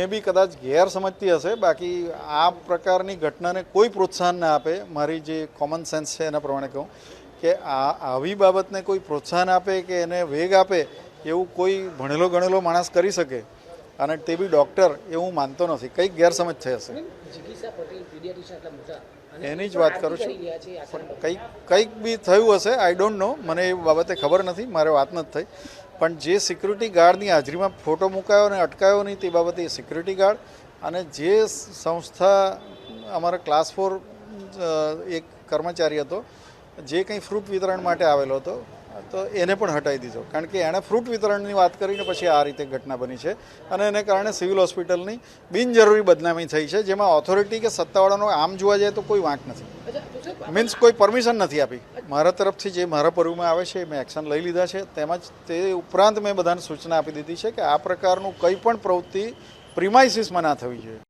મે બી કદાચ ગેરસમજતી હશે, બાકી આ પ્રકારની ઘટનાને કોઈ પ્રોત્સાહન ના આપે. મારી જે કોમન સેન્સ છે એના પ્રમાણે કહું કે આવી બાબતને કોઈ પ્રોત્સાહન આપે કે એને વેગ આપે એવું કોઈ ભણેલો ગણેલો માણસ કરી શકે, અને તે બી ડૉક્ટર, એવું હું માનતો નથી. કંઈક ગેરસમજ થઈ હશે, એની જ વાત કરું છું. કંઈક બી થયું હશે, આઈ ડોન્ટ નો, મને એ બાબતે ખબર નથી, મારે વાત નથી થઈ. પણ જે સિક્યુરિટી ગાર્ડની હાજરીમાં ફોટો મુકાયો અને અટકાયો નહીં તે બાબતે સિક્યુરિટી ગાર્ડ, અને જે સંસ્થા અમારા ક્લાસ 4 એક કર્મચારી હતો જે કંઈ ફ્રૂટ વિતરણ માટે આવેલો હતો, તો એને પણ હટાવી દીધો, કારણ કે એણે ફ્રૂટ વિતરણની વાત કરીને પછી આ રીતે ઘટના બની છે. અને એને કારણે સિવિલ હોસ્પિટલની બિનજરૂરી બદનામી થઈ છે, જેમાં ઓથોરિટી કે સત્તાવાળાનો આમ જોવા જાય તો કોઈ વાંક નથી. મીન્સ કોઈ પરમિશન નથી આપી. મારા તરફથી જે મારા પરુમાં આવે છે મેં એક્શન લઈ લીધા છે. તેમજ તે ઉપરાંત મેં બધાને સૂચના આપી દીધી છે કે આ પ્રકારનું કંઈ પણ પ્રવૃત્તિ પ્રિમાઇસીસમાં ના થવી જોઈએ.